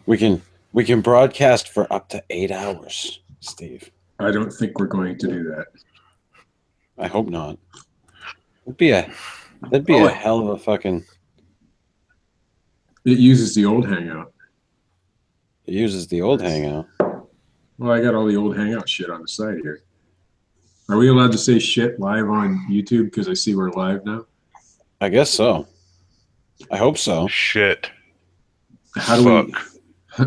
We can broadcast for up to 8 hours, Steve. I don't think we're going to do that. I hope not. That'd be a hell of a fucking. It uses the old Hangout. It uses the old Hangout. Well, I got all the old Hangout shit on the side here. Are we allowed to say shit live on YouTube? Because I see we're live now. I guess so. I hope so. Shit. How do we?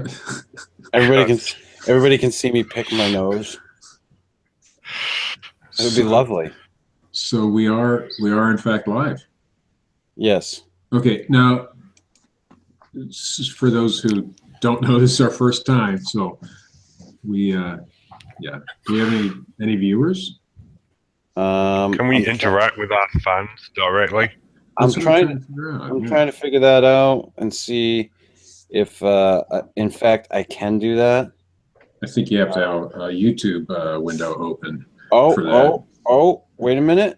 Everybody can see me pick my nose. It would be lovely. So we are in fact live. Yes. Okay. Now, for those who don't know, this is our first time. So we do we have any viewers? Can we interact with our fans directly? I'm trying to figure that out and see if, in fact, I can do that. I think you have to have a YouTube window open. Oh! Wait a minute.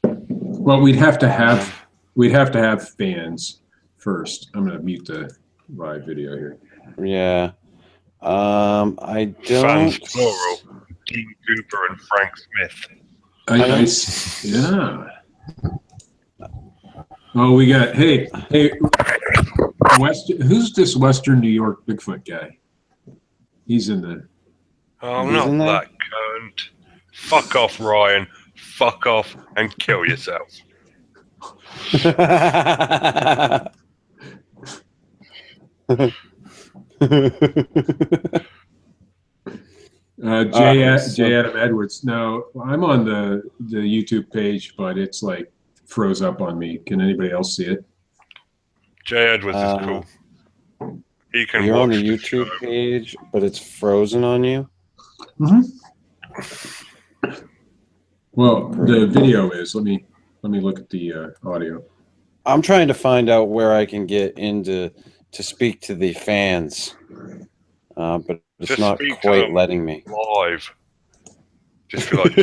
Well, we'd have to have fans first. I'm going to mute the live video here. Yeah. I don't. Fans plural. Dean Cooper and Frank Smith. Yeah. Oh, we got hey, who's this Western New York Bigfoot guy? He's in the. Oh, not that cunt. Fuck off, Ryan. Fuck off and kill yourself. J. Adam Edwards. No, I'm on the YouTube page, but it's like froze up on me. Can anybody else see it? J. Edwards is cool. He can. You're on the YouTube page, but it's frozen on you. Mm-hmm. Well, the video is. Let me look at the audio. I'm trying to find out where I can get into to speak to the fans, but it's just not quite letting me. Live. Just be like,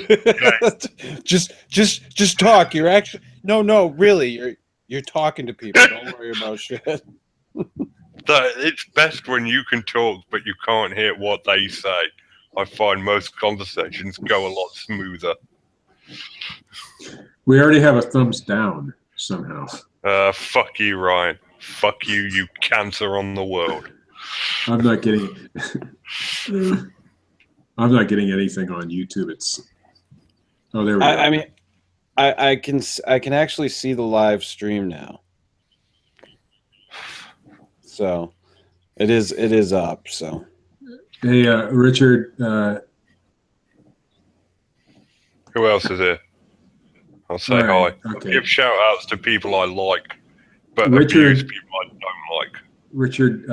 just talk. You're actually no, really. You're talking to people. Don't worry about shit. It's best when you can talk, but you can't hear what they say. I find most conversations go a lot smoother. We already have a thumbs down somehow. Fuck you, Ryan. Fuck you, you cancer on the world. I'm not getting anything on YouTube. There we go. I mean, I can actually see the live stream now. So it is up. So hey, Richard. Who else is here? I'll say hi. Okay. Give shout outs to people I like, but Richard, abuse people I don't like. Richard,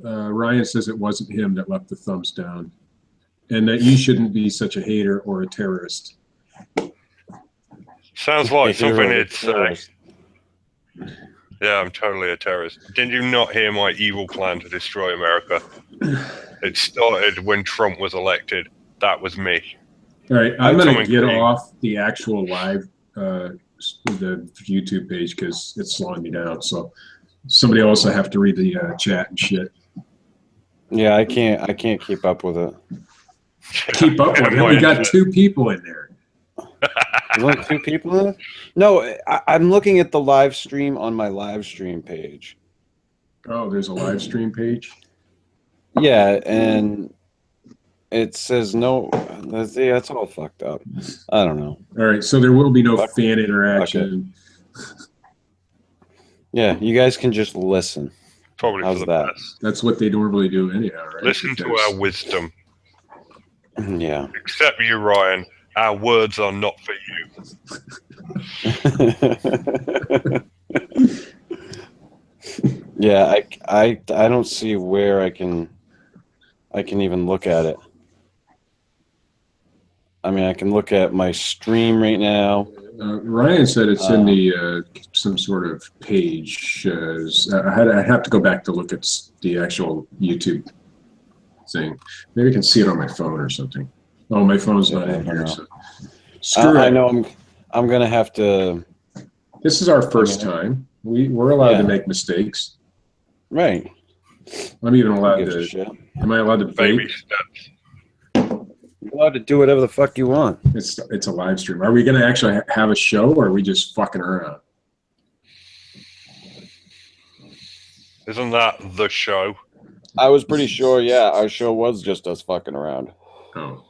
Ryan says it wasn't him that left the thumbs down, and that you shouldn't be such a hater or a terrorist. Sounds like something he'd say. Yeah, I'm totally a terrorist. Did you not hear my evil plan to destroy America? It started when Trump was elected. That was me. All right, I'm going to get off the actual live, the YouTube page because it's slowing me down. So somebody else I have to read the chat and shit. Yeah, I can't keep up with it. Keep up with it? We got 2 people in there. There's only 2 people in it? No, I'm looking at the live stream on my live stream page. Oh, there's a live stream page? Yeah, and it says no. That's all fucked up. I don't know. All right, so there will be no fan interaction. Yeah, you guys can just listen. Probably How's for the that? best. That's what they normally do anyhow, right? Listen to our wisdom. Yeah. Except you, Ryan. Our words are not for you. Yeah, I don't see where I can even look at it. I mean, I can look at my stream right now. Ryan said it's in the some sort of page. I have to go back to look at the actual YouTube thing. Maybe I can see it on my phone or something. Oh, my phone's not in here. So. Screw it. I know I'm gonna have to. This is our first time. We're allowed to make mistakes. Right. I'm even allowed Who gives a to. shit? Am I allowed to Baby vape? steps. You're allowed to do whatever the fuck you want. It's a live stream. Are we going to actually have a show, or are we just fucking around? Isn't that the show? I was pretty sure, yeah, our show was just us fucking around. Oh.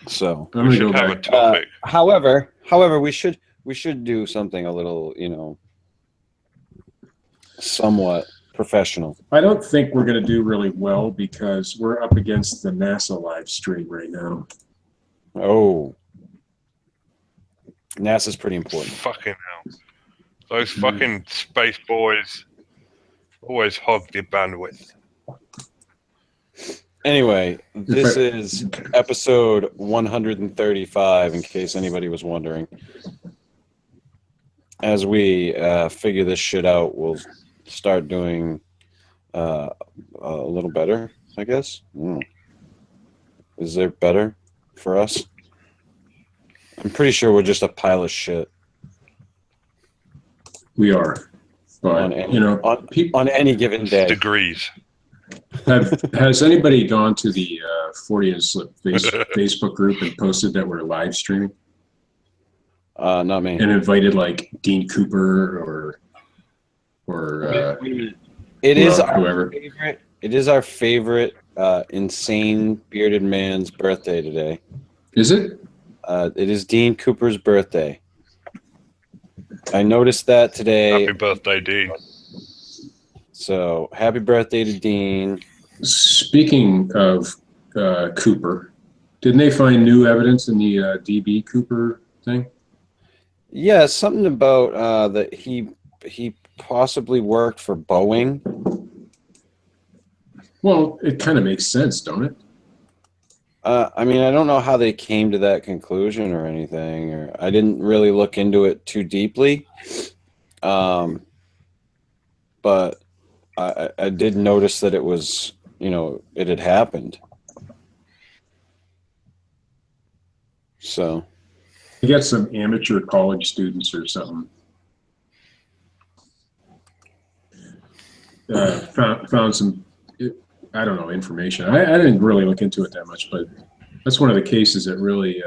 So I'm We going to should go have a back. topic. however, we should do something a little, somewhat professional. I don't think we're going to do really well because we're up against the NASA live stream right now. Oh, NASA's pretty important. Fucking hell. Those fucking space boys always hog the bandwidth. Anyway, this is episode 135, in case anybody was wondering. As we figure this shit out, we'll start doing a little better, I guess. Is there better for us? I'm pretty sure we're just a pile of shit. We are. But, On any given day. Degrees. Has anybody gone to the Fortean Slip Facebook group and posted that we're live streaming? Not me. And invited like Dean Cooper or It is whoever. It is our favorite insane bearded man's birthday today. Is it? It is Dean Cooper's birthday. I noticed that today. Happy birthday, Dean. So happy birthday to Dean. Speaking of Cooper, didn't they find new evidence in the DB Cooper thing? Yeah, something about that he possibly worked for Boeing. Well, it kind of makes sense, don't it? I mean, I don't know how they came to that conclusion or anything, or I didn't really look into it too deeply. But I did notice that it was, it had happened. So. You got some amateur college students or something. Found some, I don't know, information. I didn't really look into it that much, but that's one of the cases that really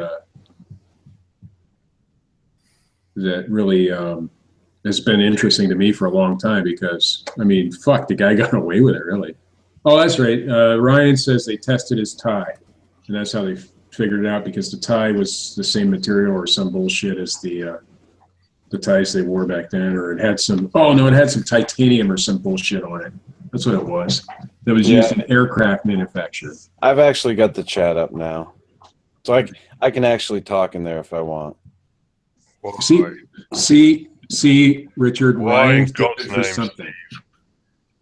has been interesting to me for a long time because, I mean, fuck, the guy got away with it, really. Oh, that's right. Ryan says they tested his tie, and that's how they figured it out, because the tie was the same material or some bullshit as the ties they wore back then, or it had some, it had some titanium or some bullshit on it. That's what it was. That was used in aircraft manufacture. I've actually got the chat up now. So I can actually talk in there if I want. See, Richard, Ryan's good for something. Steve.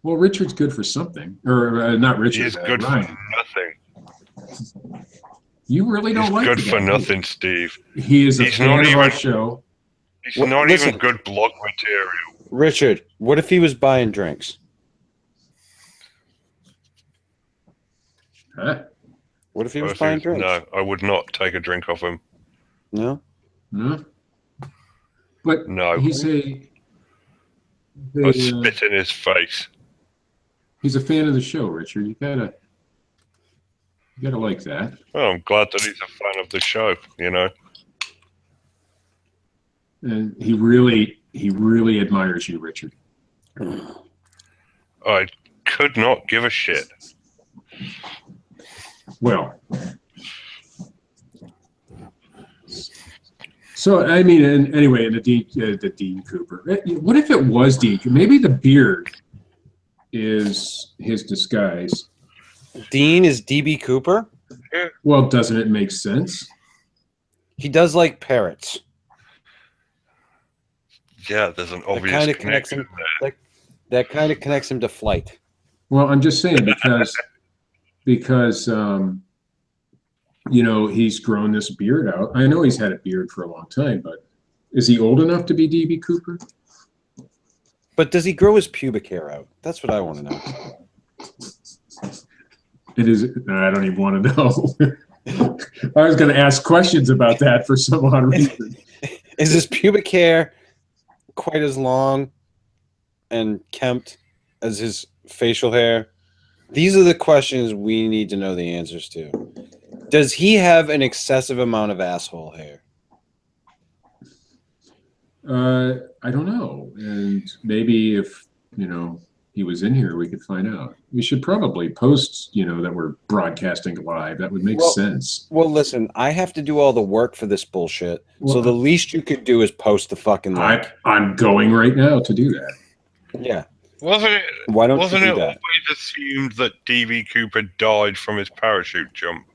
Well, Richard's good for something. Or not Richard. He's good Ryan. for nothing. You really don't like good the for guy. nothing, Steve. He is a fan of our show. He's not even good blog material. Richard, what if he was buying drinks? Huh? What if he was buying drinks? No, I would not take a drink off him. No? No? But No. he's I'd spit in his face. He's a fan of the show, Richard. You gotta like that. Well, I'm glad that he's a fan of the show, And he really admires you, Richard. I could not give a shit. Well, so I mean, anyway, the Dean Cooper. What if it was Dean? Maybe the beard is his disguise. Dean is DB Cooper? Well, doesn't it make sense? He does like parrots. Yeah, there's an obvious connection there. That kind of connects him to flight. Well, I'm just saying because he's grown this beard out. I know he's had a beard for a long time, but is he old enough to be DB Cooper? But does he grow his pubic hair out? That's what I want to know. It is. I don't even want to know. I was going to ask questions about that for some odd reason. Is his pubic hair quite as long and kempt as his facial hair? These are the questions we need to know the answers to. Does he have an excessive amount of asshole hair? I don't know. And maybe if, he was in here, we could find out. We should probably post, that we're broadcasting live. That would make sense. Well, listen, I have to do all the work for this bullshit. So the least you could do is post the fucking link. I'm going right now to do that. Yeah. Wasn't it? Why don't wasn't you it do that? always assumed that D.B. Cooper died from his parachute jump?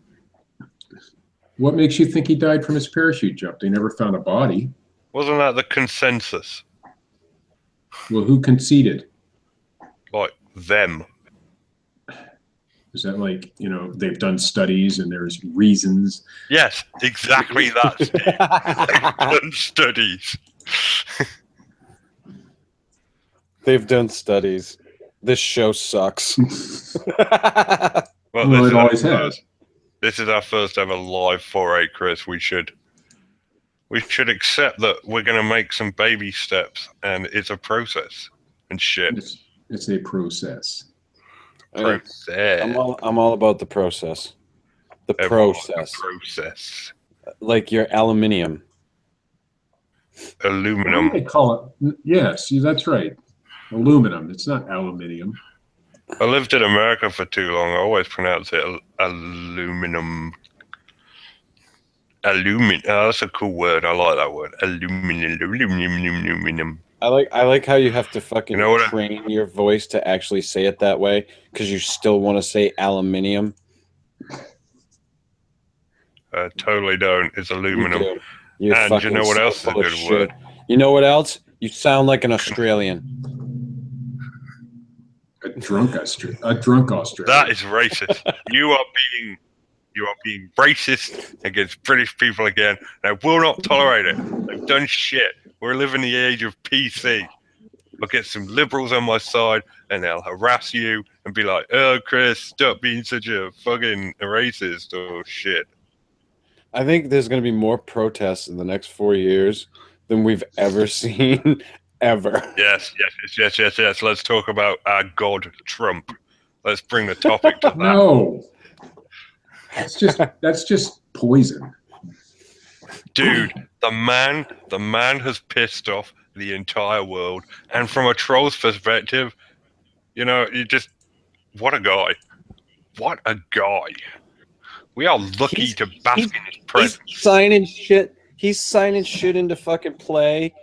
What makes you think he died from his parachute jump? They never found a body. Wasn't that the consensus? Well, who conceded? Like them. Is that like, they've done studies and there's reasons? Yes, exactly that. They've done studies. They've done studies. This show sucks. Well, it always has. This is our first ever live foray, Chris. We should accept that we're going to make some baby steps, and it's a process and shit. It's a process. Process. I'm all about the process. The process. Like your aluminium. Aluminum. What do they call it? Yes, that's right. Aluminum. It's not aluminium. I lived in America for too long. I always pronounce it aluminum. Aluminum. Oh, that's a cool word. I like that word. Aluminum. I like how you have to fucking train your voice to actually say it that way because you still want to say aluminium. Totally don't. It's aluminum. You and you know what else is a good word? You know what else? You sound like an Australian. A drunk Australian. That is racist. You are being racist against British people again. And I will not tolerate it. I've done shit. We're living the age of PC. I'll get some liberals on my side and they'll harass you and be like, "Oh, Chris, stop being such a fucking racist or shit." I think there's going to be more protests in the next 4 years than we've ever seen, ever. Yes. Let's talk about our god, Trump. Let's bring the topic to that. No. That's just poison. Dude, the man has pissed off the entire world. And from a troll's perspective, what a guy. What a guy. We are lucky to bask in his presence. He's signing shit into fucking play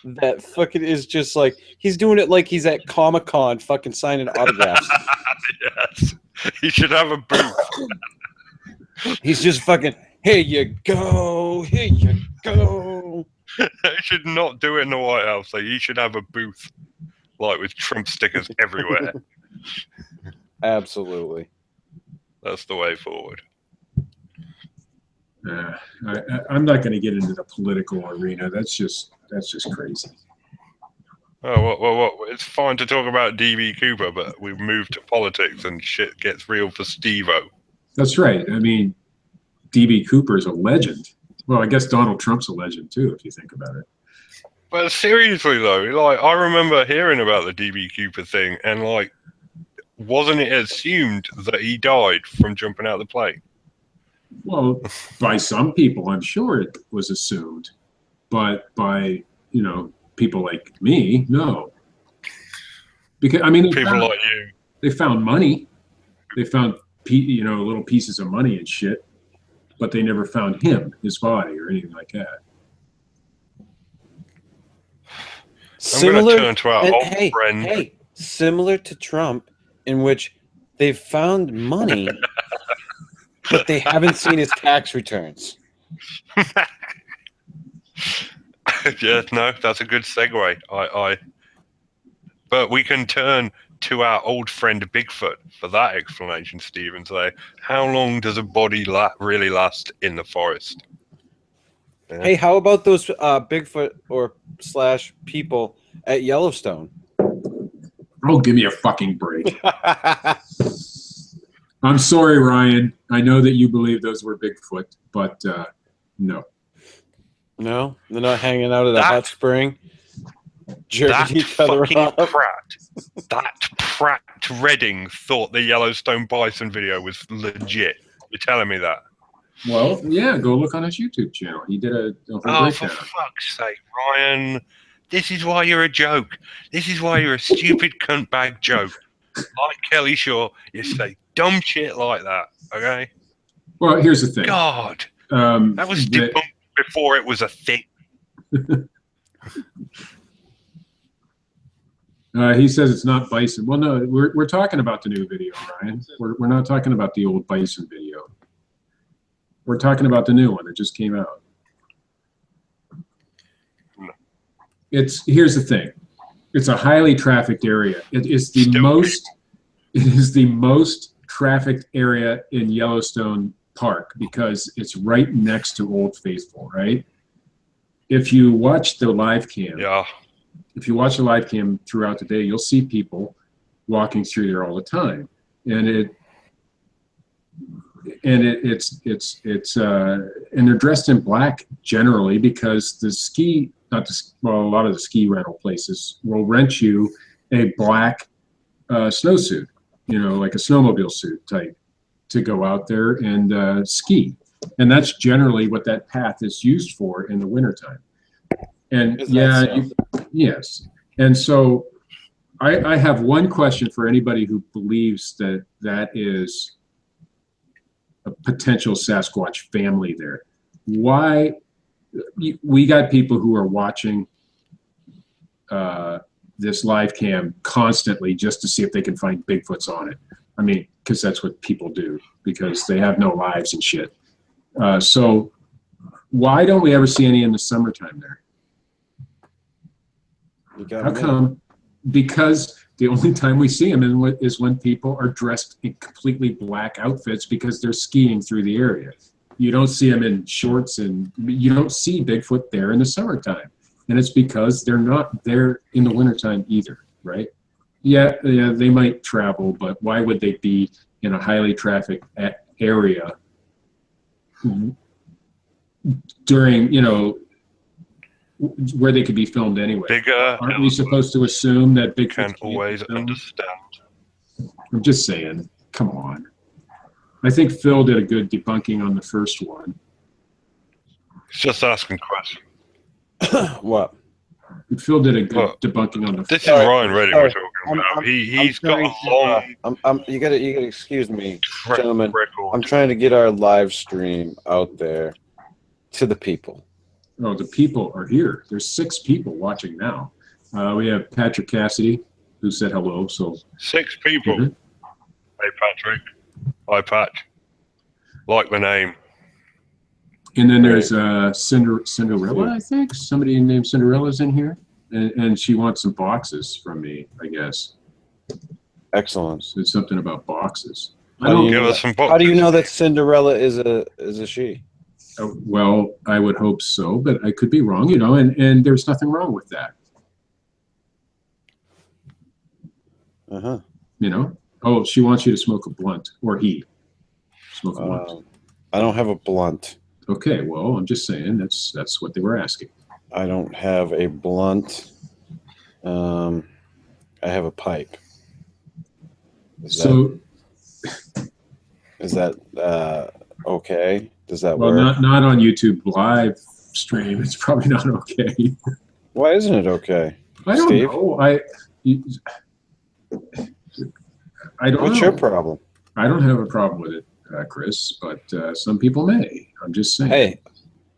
that fucking is just like, he's doing it like he's at Comic-Con fucking signing autographs. Yes. He should have a booth. He's just fucking, here you go. He should not do it in the White House. Like, he should have a booth, like with Trump stickers everywhere. Absolutely. That's the way forward. I'm not going to get into the political arena. That's just crazy. Oh, well, it's fine to talk about D.B. Cooper, but we've moved to politics and shit gets real for Steve-O. That's right. I mean, D.B. Cooper is a legend. Well, I guess Donald Trump's a legend too, if you think about it. But seriously though, like, I remember hearing about the D.B. Cooper thing, and like, wasn't it assumed that he died from jumping out of the plane? Well, by some people, I'm sure it was assumed, but by people like me, no. Because I mean, people like you, they found money, they found little pieces of money and shit, but they never found his body or anything like that. I'm going to turn to our old friend. Hey, similar to Trump, in which they've found money, but they haven't seen his tax returns. Yeah, no, that's a good segue. But we can turn to our old friend Bigfoot for that explanation, Steve, and say, how long does a body really last in the forest? Yeah. Hey, how about those Bigfoot or / people at Yellowstone? Oh, give me a fucking break. I'm sorry, Ryan. I know that you believe those were Bigfoot, but no. No? They're not hanging out at a hot spring? jerking each other off. That Pratt Redding thought the Yellowstone bison video was legit. You're telling me that? Well, yeah, go look on his YouTube channel. He did a whole Oh, for breakdown. fuck's sake, Ryan. This is why you're a joke. This is why you're a stupid cunt bag joke. Like Kelly Shaw, you say dumb shit like that, okay? Well, here's the thing. God. That was debunked before it was a thing. He says it's not bison. Well, no, we're talking about the new video, Ryan. We're not talking about the old bison video. We're talking about the new one that just came out. Here's the thing. It's a highly trafficked area. It is the most trafficked area in Yellowstone Park because it's right next to Old Faithful, right? If you watch the live cam, if you watch the live cam throughout the day, you'll see people walking through there all the time, and they're dressed in black generally because a lot of the ski rental places will rent you a black snowsuit, like a snowmobile suit type, to go out there and ski. And that's generally what that path is used for in the wintertime. And yes. And so I have one question for anybody who believes that that is a potential Sasquatch family there. Why? We got people who are watching this live cam constantly just to see if they can find Bigfoots on it. I mean, because that's what people do, because they have no lives and shit. So why don't we ever see any in the summertime there? How come? Because the only time we see them is when people are dressed in completely black outfits because they're skiing through the area. You don't see them in shorts, and you don't see Bigfoot there in the summertime. And it's because they're not there in the wintertime either, right? Yeah, they might travel, but why would they be in a highly trafficked area during, where they could be filmed anyway? Aren't we supposed to assume that Bigfoot can always understand? I'm just saying, come on. I think Phil did a good debunking on the first one. He's just asking questions. What? Phil did a good debunking on the first one. This is Ryan Redding we're talking about. He's got a long... You gotta excuse me, gentlemen. I'm trying to get our live stream out there to the people. Oh, the people are here. There's 6 people watching now. We have Patrick Cassidy, who said hello. So 6 people. Mm-hmm. Hey, Patrick. Hi, Pat. Like my name. And then there's Cinderella, I think. Somebody named Cinderella's in here. And she wants some boxes from me, I guess. Excellent. Said something about boxes. Give us some boxes. How do you know that Cinderella is a she? Well, I would hope so, but I could be wrong, and there's nothing wrong with that. Uh-huh. Oh, she wants you to smoke a blunt, or he smoke a blunt. I don't have a blunt. Okay, well, I'm just saying that's what they were asking. I don't have a blunt. I have a pipe. Is that okay? Does that work? Well, not on YouTube live stream. It's probably not okay. Why isn't it okay? I don't know. I don't What's know. your problem? I don't have a problem with it, Chris, but some people may. I'm just saying. Hey,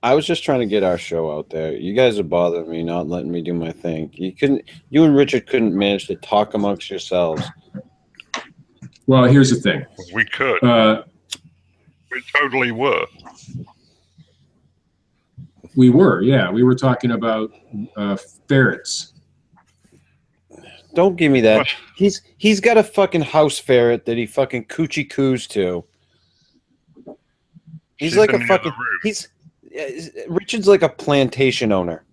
I was just trying to get our show out there. You guys are bothering me, not letting me do my thing. You and Richard couldn't manage to talk amongst yourselves. Well, here's the thing. We could. We totally were. We were, yeah. We were talking about ferrets. Don't give me that. He's got a fucking house ferret that he fucking coochie coos to. He's like a fucking. Richard's like a plantation owner.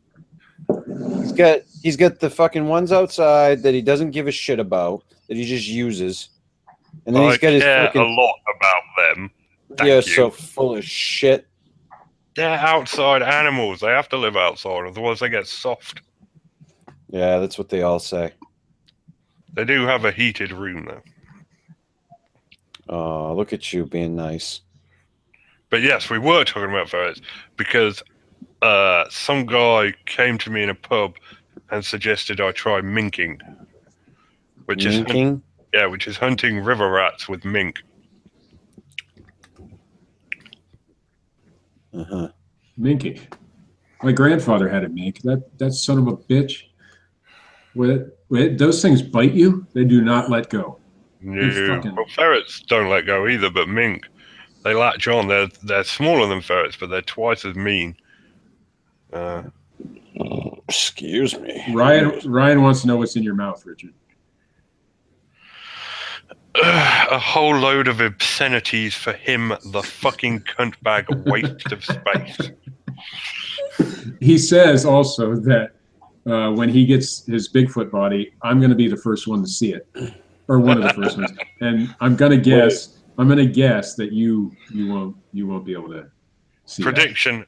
He's got the fucking ones outside that he doesn't give a shit about, that he just uses, and then he's got his fucking. I care a lot about them. You're so full of shit. They're outside animals. They have to live outside, otherwise they get soft. Yeah, that's what they all say. They do have a heated room, though. Oh, look at you being nice. But yes, we were talking about ferrets because some guy came to me in a pub and suggested I try minking, which Minking? which is hunting river rats with mink. Uh-huh. Minking. My grandfather had a mink. That son of a bitch. Those things bite you, they do not let go. No, well, ferrets don't let go either, but mink, they latch on. They're smaller than ferrets, but they're twice as mean. Excuse me. Ryan wants to know what's in your mouth, Richard. A whole load of obscenities for him, the fucking cuntbag waste of space. He says also that when he gets his Bigfoot body, I'm going to be the first one to see it, or one of the first ones. And I'm going to guess that you won't be able to see. Prediction: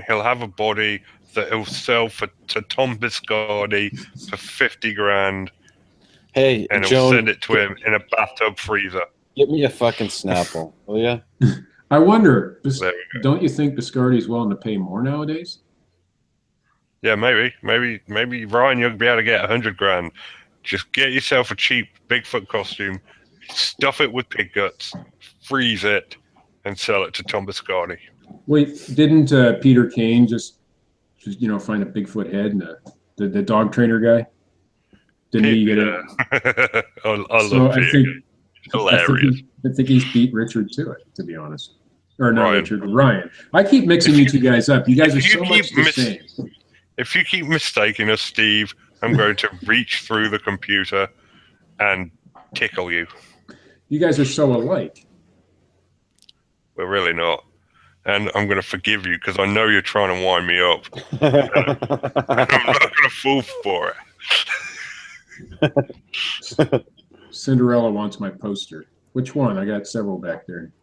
he'll have a body that he'll sell to Tom Biscardi for 50 grand. Hey, and he'll Joan, send it to him in a bathtub freezer. Get me a fucking Snapple, will ya? I wonder, don't you think Biscardi's willing to pay more nowadays? Yeah, maybe Ryan, you'll be able to get 100 grand. Just get yourself a cheap Bigfoot costume, stuff it with pig guts, freeze it, and sell it to Tom Biscardi. Wait, didn't Peter Kane just find a Bigfoot head and the dog trainer guy? Didn't he get it? I love Peter. Hilarious. I think he's beat Richard to it, to be honest. Or not Ryan. Richard, Ryan. I keep mixing you two guys up. You guys are so much the same. If you keep mistaking us, Steve, I'm going to reach through the computer and tickle you. You guys are so alike. We're really not. And I'm going to forgive you because I know you're trying to wind me up. I'm not going to fall for it. Cinderella wants my poster. Which one? I got several back there.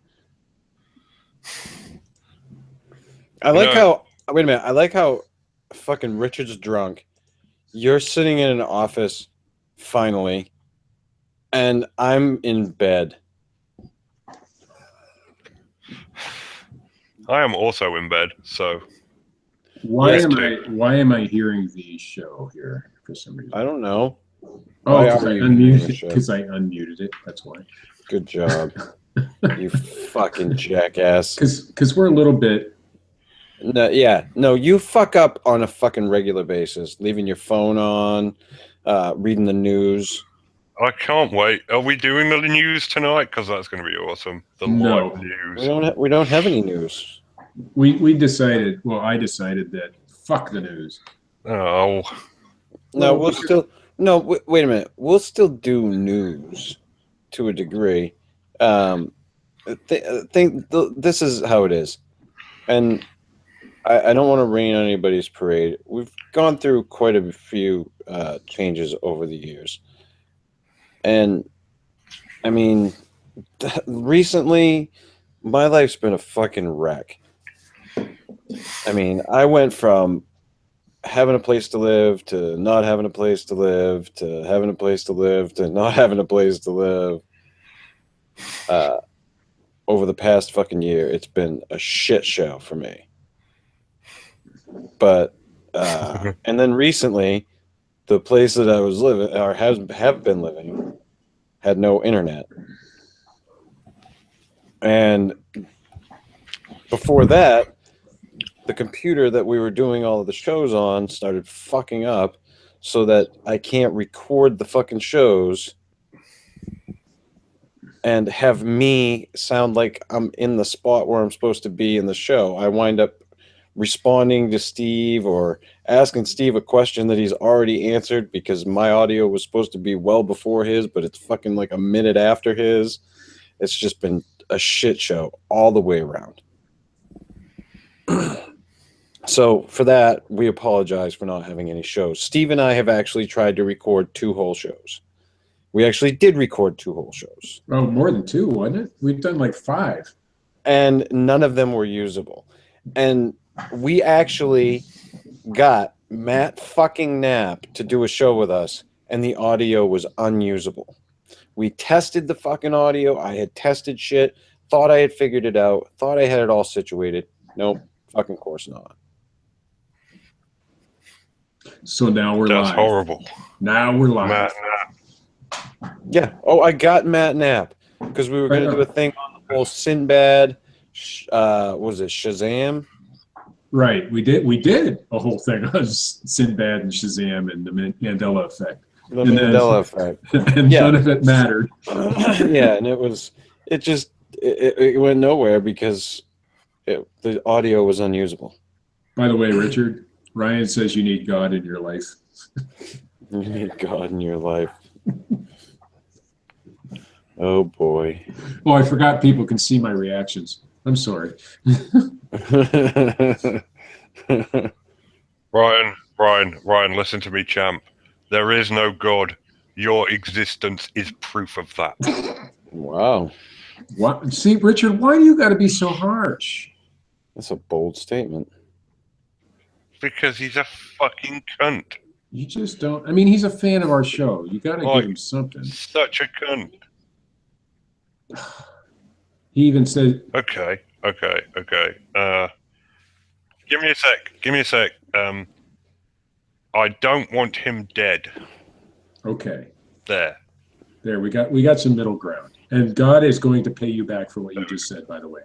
I like how. Wait a minute. I like how fucking Richard's drunk. You're sitting in an office, finally, and I'm in bed. I am also in bed, so. Why am I hearing the show here for some reason? I don't know. Oh, because I unmuted it. That's why. Good job. You fucking jackass. Because we're a little bit. No, you fuck up on a fucking regular basis, leaving your phone on, reading the news. I can't wait. Are we doing the news tonight? Because that's going to be awesome. The live news. We don't have any news. We decided. Well, I decided that fuck the news. Oh. No, we'll still. No, wait a minute. We'll still do news to a degree. This is how it is, and I don't want to rain on anybody's parade. We've gone through quite a few changes over the years, and I mean, recently, my life's been a fucking wreck. I mean, I went from having a place to live to not having a place to live to having a place to live to not having a place to live. Over the past fucking year, it's been a shit show for me. But and then recently, the place that I was living or have been living had no internet, and before that, the computer that we were doing all of the shows on started fucking up so that I can't record the fucking shows and have me sound like I'm in the spot where I'm supposed to be in the show. I wind up responding to Steve or asking Steve a question that he's already answered because my audio was supposed to be well before his, but it's fucking like a minute after his. It's just been a shit show all the way around. So for that, we apologize for not having any shows. Steve and I have actually tried to record 2 whole shows. We actually did record 2 whole shows. Oh, more than 2, wasn't it? We've done like 5. And none of them were usable. And we actually got Matt fucking Knapp to do a show with us, and the audio was unusable. We tested the fucking audio. I had tested shit. Thought I had figured it out. Thought I had it all situated. Nope. Fucking course not. So now we're That's live. horrible. Now we're live. Matt, Yeah. Oh, I got Matt Knapp because we were going to do a thing on the whole Sinbad. What was it? Shazam? Right. We did a whole thing on Sinbad and Shazam and the Mandela Effect. The Mandela Effect. And none of it mattered. Yeah, and it went nowhere because the audio was unusable. By the way, Richard, Ryan says you need God in your life. You need God in your life. Oh boy. Oh, I forgot people can see my reactions. I'm sorry. Ryan, listen to me, champ. There is no God. Your existence is proof of that. Wow. What? See, Richard, why do you got to be so harsh? That's a bold statement. Because he's a fucking cunt. You just don't. I mean, he's a fan of our show. You got to give him something. Such a cunt. He even said, Okay. Give me a sec. I don't want him dead. okay. There. We got some middle ground. And God is going to pay you back for what you just said, by the way.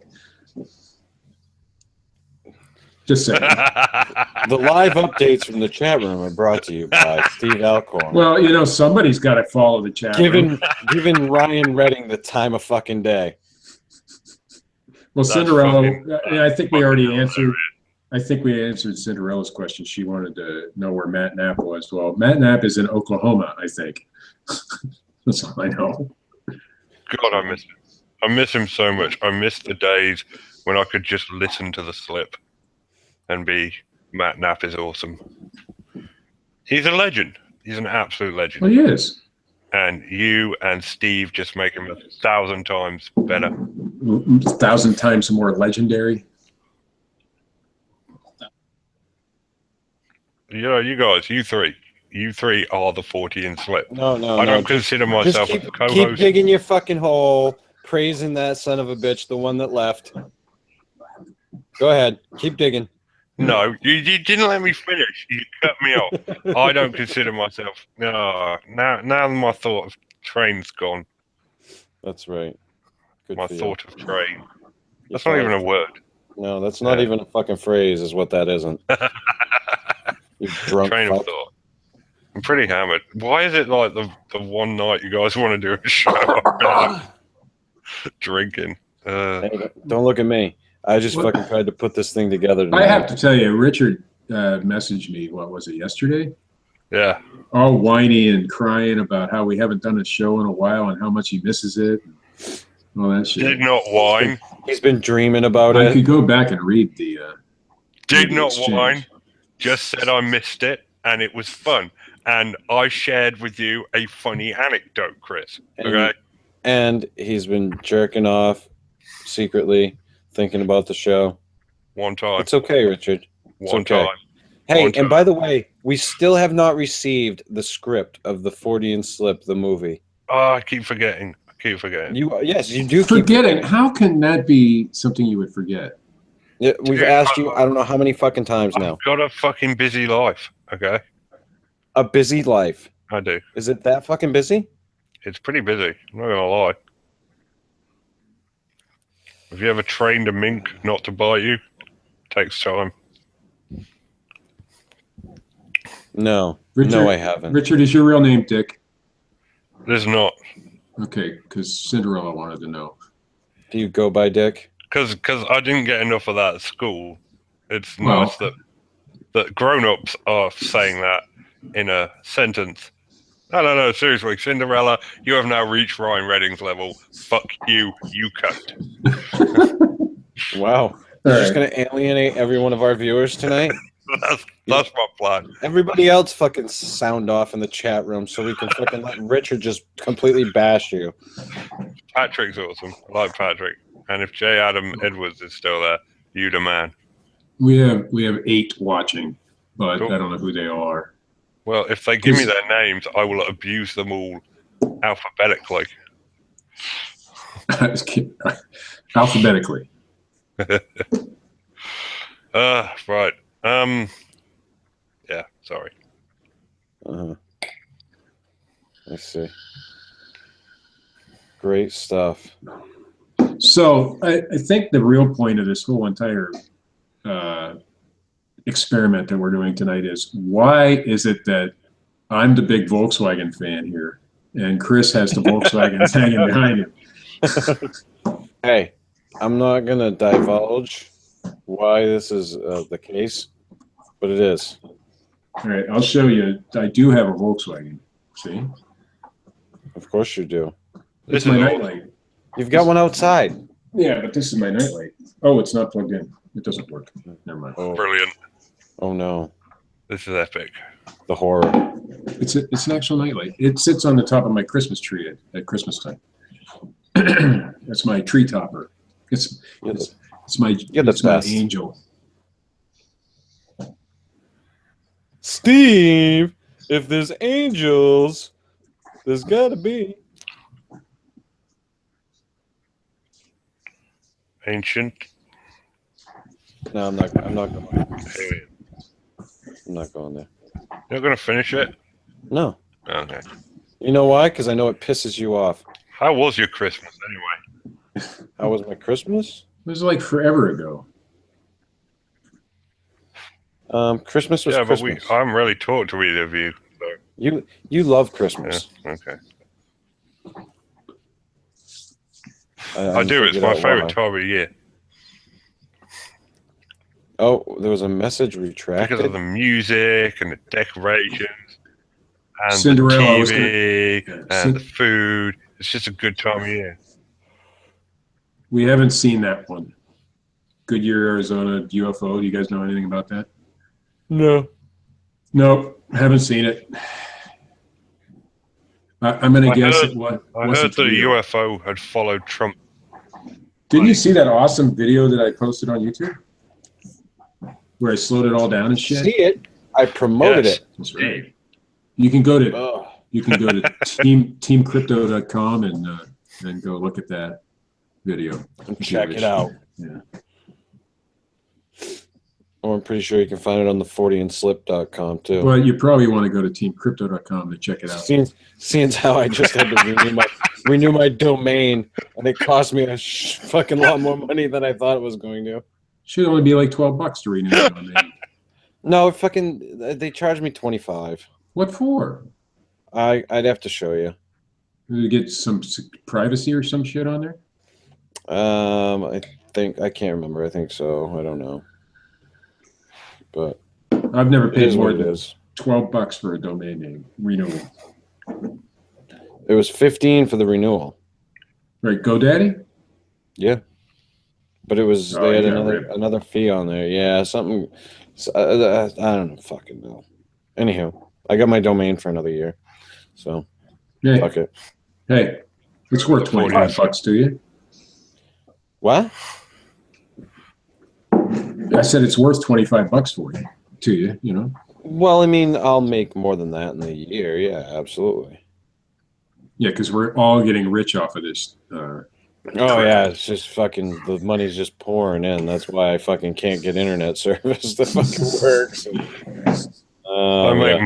Just saying. The live updates from the chat room are brought to you by Steve Alcorn. Well, somebody's got to follow the chat room. Giving Ryan Redding the time of fucking day. Well, That's Cinderella, fucking- I think we already answered. I think we answered Cinderella's question. She wanted to know where Matt Knapp was. Well, Matt Knapp is in Oklahoma, I think. That's all I know. God, I miss him. I miss him so much. I miss the days when I could just listen to the slip and be Matt Knapp is awesome. He's a legend. He's an absolute legend. Well, he is. And you and Steve just make him 1,000 times better. 1,000 times more legendary. You guys, you three are the Fortean Slip. No. I don't consider myself Just a co-host. keep digging your fucking hole, praising that son of a bitch, the one that left. Go ahead. Keep digging. No, you didn't let me finish. You cut me off. I don't consider myself. No, now my thought of train's gone. That's right. Good My for you. thought of train. That's You're not even fine. a word. No, that's not Yeah. even a fucking phrase, is what that isn't. You drunk Train of fuck. thought. I'm pretty hammered. Why is it like the one night you guys want to do a show drinking? Hey, don't look at me. I just fucking tried to put this thing together tonight. I have to tell you, Richard messaged me, what was it, yesterday? Yeah. All whiny and crying about how we haven't done a show in a while and how much he misses it. All that shit. Did not whine. He's been dreaming about I it. could go back and read the Did the not exchange. whine. Just said I missed it and it was fun. And I shared with you a funny anecdote, Chris. Okay. And he's been jerking off secretly, thinking about the show. One time. It's okay, Richard. It's One okay. time. Hey, One time. and by the way, we still have not received the script of the Fortean Slip, the movie. Oh, I keep forgetting. Yes, you do. Forgetting. How can that be something you would forget? Yeah, we've Dude, asked you. I don't know how many fucking times now. I've got a fucking busy life. Okay. A busy life. I do. Is it that fucking busy? It's pretty busy. I'm not gonna lie. Have you ever trained a mink not to bite you? Takes time. No. Richard, No, I haven't. Richard, is your real name Dick? There's not. Okay, because Cinderella wanted to know. Do you go by Dick? Because I didn't get enough of that at school. It's Well- nice that grown-ups are saying that in a sentence. No, seriously, Cinderella, you have now reached Ryan Redding's level. Fuck you, you cunt. Wow. You're just going to alienate every one of our viewers tonight? That's my plan. Everybody else fucking sound off in the chat room so we can fucking let Richard just completely bash you. Patrick's awesome. I like Patrick. And if J. Adam Edwards is still there, you the man. We have 8 watching. but Cool. I don't know who they are. Well, if they give me their names, I will abuse them all alphabetically. Alphabetically. Right. Yeah, sorry. I see. Great stuff. So I think the real point of this whole entire experiment that we're doing tonight is, why is it that I'm the big Volkswagen fan here and Chris has the Volkswagens hanging behind him? Hey, I'm not going to divulge why this is the case, but it is. All right, I'll show you. I do have a Volkswagen. See? Of course you do. It's my nightlight. You've got one outside. Yeah, but this is my nightlight. Oh, it's not plugged in. It doesn't work. Never mind. Oh, Brilliant. oh no. This is epic. The horror. It's an actual nightlight. It sits on the top of my Christmas tree at Christmas time. That's my tree topper. It's my angel. Steve, if there's angels, there's gotta be. Ancient. No, I'm not going there. I'm not going there. You're not going to finish it? No. Okay. You know why? Because I know it pisses you off. How was your Christmas anyway? How was my Christmas? It was like forever ago. Christmas was Christmas. But I haven't really talked to either of you. So. You love Christmas. Yeah, okay. I do. It's my favorite time of the year. Oh, there was a message retracted. Because of the music and the decorations and Cinderella, the TV and the food. It's just a good time of year. We haven't seen that one. Goodyear, Arizona UFO. Do you guys know anything about that? No. Nope, haven't seen it. I'm going to guess it was. I heard that a UFO had followed Trump. Didn't you see that awesome video that I posted on YouTube? Where I slowed it all down and shit? See it? I promoted it. That's right. You can go to teamcrypto.com and go look at that video. Check it out. Yeah. Oh, I'm pretty sure you can find it on the ForteanSlip.com too. Well, you probably want to go to teamcrypto.com to check it out. Seeing how I just had to renew my domain, and it cost me a fucking lot more money than I thought it was going to. Should only be like $12 to renew the domain. No, they charged me $25. What for? I'd have to show you. Did you get some privacy or some shit on there? I can't remember. I think so. I don't know. But I've never paid more than $12 for a domain name renewal. It was $15 for the renewal. Right, GoDaddy? Yeah. But it was they had another fee on there. Yeah, something. I don't fucking know. Anyhow, I got my domain for another year, so fuck it. Hey, it's worth $25 to you. What? I said it's worth $25 for you, to you. You know. Well, I mean, I'll make more than that in the year. Yeah, absolutely. Yeah, because we're all getting rich off of this. Yeah, it's just fucking the money's just pouring in. That's why I fucking can't get internet service that fucking works. I make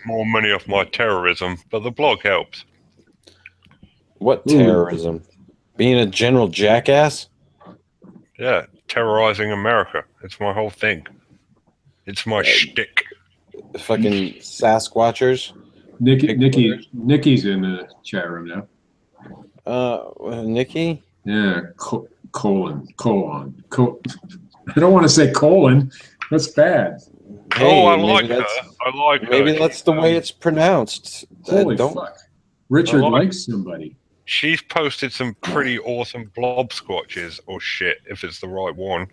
more money off my terrorism, but the blog helps. What terrorism? Being a general jackass? Yeah, terrorizing America. It's my whole thing. It's my shtick. Fucking Sasquatchers. Nikki's in the chat room now. Nikki? Yeah, colon. I don't want to say colon. That's bad. Hey, I like her. I like her. Maybe that's the way it's pronounced. Holy fuck. Richard likes somebody. She's posted some pretty awesome blob squatches or shit, if it's the right one.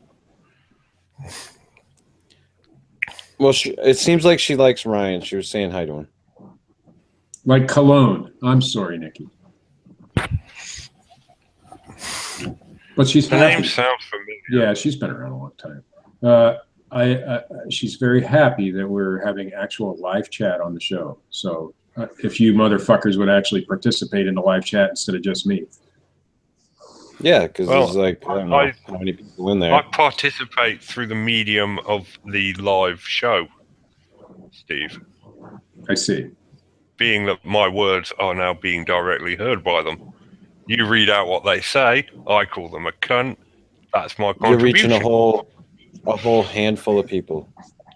Well, it seems like she likes Ryan. She was saying hi to him. Like cologne. I'm sorry, Nikki. But she's Her name sounds familiar. Yeah, she's been around a long time. she's very happy that we're having actual live chat on the show. So if you motherfuckers would actually participate in the live chat instead of just me. Yeah, because there's like, I don't know how many people in there. I participate through the medium of the live show, Steve. I see. Being that my words are now being directly heard by them. You read out what they say, I call them a cunt. That's my contribution. You're reaching a whole handful of people.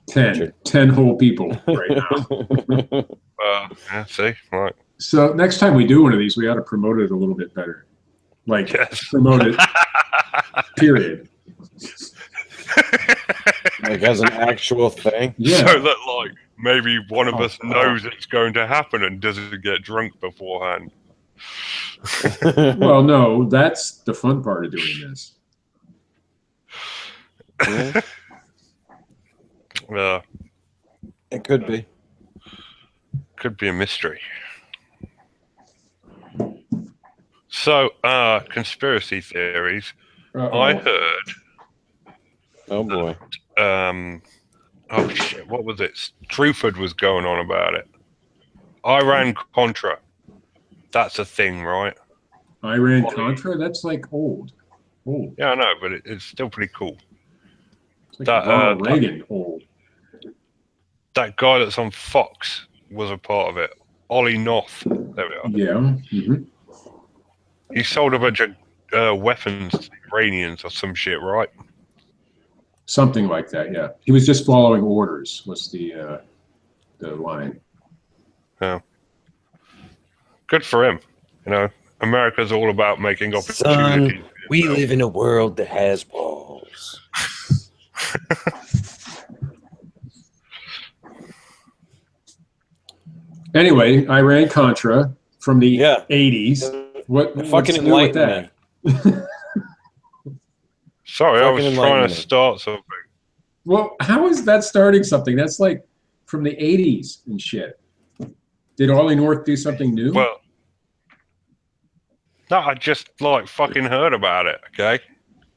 10 whole people right now. Yeah, see? Right. So next time we do one of these, we ought to promote it a little bit better. Like, promote it, period. Like as an actual thing? Yeah. So that, like, maybe one of us knows it's going to happen and doesn't get drunk beforehand. Well, no, that's the fun part of doing this. Yeah. It could be. Could be a mystery. So, conspiracy theories. I heard. Oh boy. Oh shit! What was it? Struford was going on about it. Iran Contra. That's a thing, right? Iran Contra? That's like old. Yeah, I know, but it's still pretty cool. It's like Ronald Reagan old. That guy that's on Fox was a part of it. Ollie North. There we are. Yeah. Mm-hmm. He sold a bunch of weapons to the Iranians or some shit, right? Something like that, yeah. He was just following orders, was the line. Yeah. Good for him. You know, America's all about making opportunities. Son, we live in a world that has walls. Anyway, Iran Contra from the 80s. Fucking enlighten me. Sorry, I was trying to start something. Well, how is that starting something? That's like from the 80s and shit. Did Ollie North do something new? Well, no, I just like fucking heard about it, okay?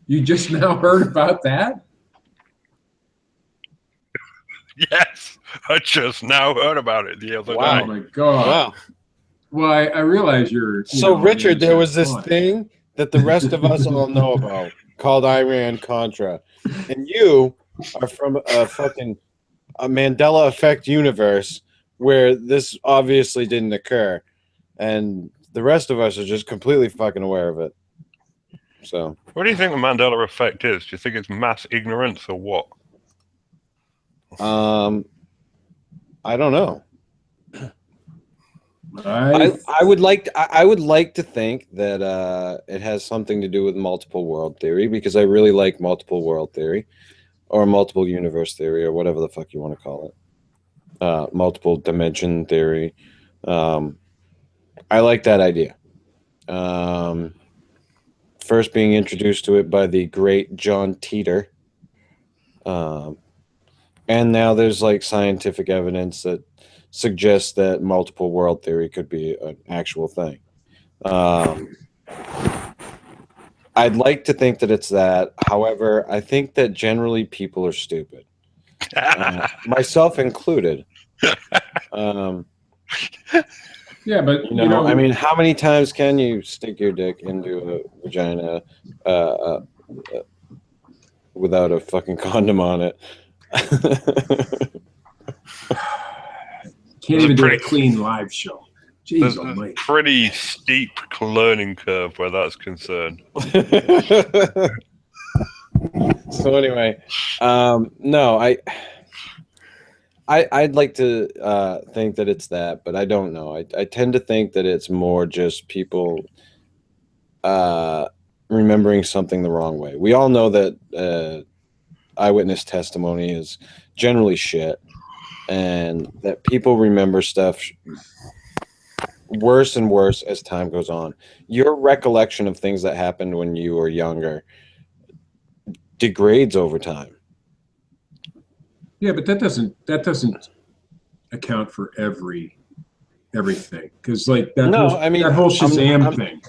You just now heard about that? Yes, I just now heard about it the other day. Oh my God. Wow. Well, I realize you're... So, Richard, there was this thing that the rest of us all know about called Iran Contra. And you are from a fucking Mandela Effect universe where this obviously didn't occur. And the rest of us are just completely fucking aware of it. So, what do you think the Mandela Effect is? Do you think it's mass ignorance or what? I don't know. I would like to think that it has something to do with multiple world theory, because I really like multiple world theory or multiple universe theory or whatever the fuck you want to call it. Multiple dimension theory. I like that idea. First being introduced to it by the great John Teeter. And now there's like scientific evidence that suggests that multiple world theory could be an actual thing. I'd like to think that it's that. However, I think that generally people are stupid, myself included. Yeah, but you know, I mean, how many times can you stick your dick into a vagina without a fucking condom on it? Can't even do a clean live show. Jeez, There's a pretty steep learning curve where that's concerned. So anyway, no, I'd like to think that it's that, but I don't know. I tend to think that it's more just people remembering something the wrong way. We all know that eyewitness testimony is generally shit, and that people remember stuff worse and worse as time goes on. Your recollection of things that happened when you were younger degrades over time. Yeah, but that doesn't account for everything, because like that whole Shazam thing,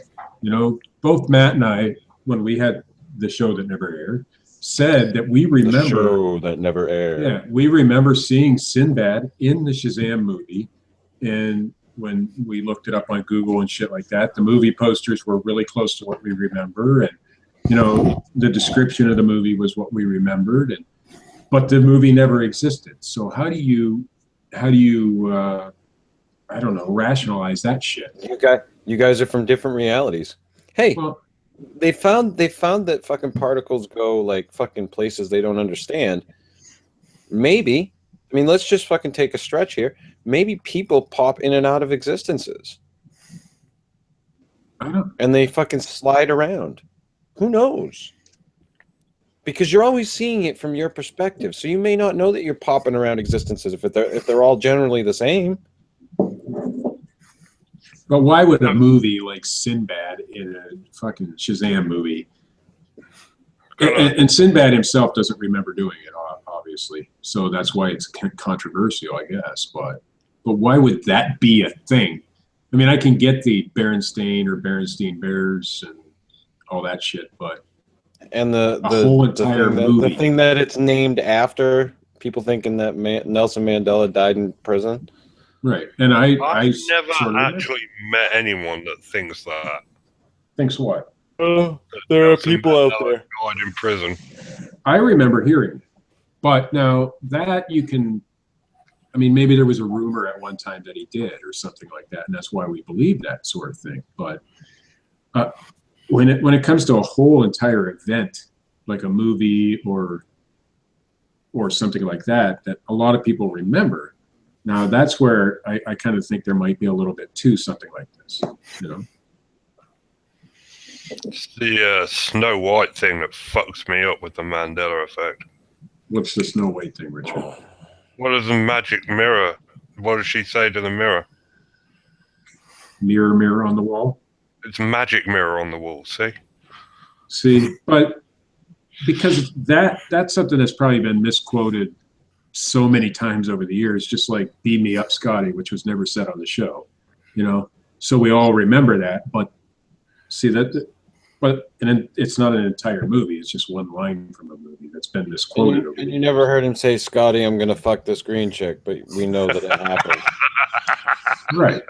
you know, both Matt and I, when we had the show that never aired, said that we The remember show that never aired. Yeah, we remember seeing Sinbad in the Shazam movie, and when we looked it up on Google and shit like that, the movie posters were really close to what we remember, and the description of the movie was what we remembered, but the movie never existed. So how do you I don't know, rationalize that shit? You guys are from different realities. Hey, Well, they found that fucking particles go like fucking places they don't understand. Maybe, I mean, let's just fucking take a stretch here. Maybe people pop in and out of existences, I don't. and they fucking slide around. Who knows? Because you're always seeing it from your perspective, so you may not know that you're popping around existences if they're all generally the same. But why would a movie like Sinbad in a fucking Shazam movie? And Sinbad himself doesn't remember doing it, obviously. So that's why it's controversial, I guess. But why would that be a thing? I mean, I can get the Berenstain or Berenstein Bears and all that shit, but the whole entire movie. The thing that it's named after, people thinking that Nelson Mandela died in prison. Right, and I've never actually met anyone that thinks that. Thinks what? There are people out there died in prison. I remember hearing it, but now that you can, I mean, maybe there was a rumor at one time that he did or something like that, and that's why we believe that sort of thing. But when it comes to a whole entire event, like a movie or something like that a lot of people remember. Now that's where I kind of think there might be a little bit to something like this, It's the Snow White thing that fucks me up with the Mandela Effect. What's the Snow White thing, Richard? What is the magic mirror? What does she say to the mirror? Mirror, mirror on the wall? It's magic mirror on the wall, see? See, but because that's something that's probably been misquoted so many times over the years, just like Beam Me Up, Scotty, which was never said on the show, so we all remember that. But see that, and it's not an entire movie, it's just one line from a movie that's been misquoted. And you never heard him say, Scotty, I'm gonna fuck this green chick, but we know that it happened. Right,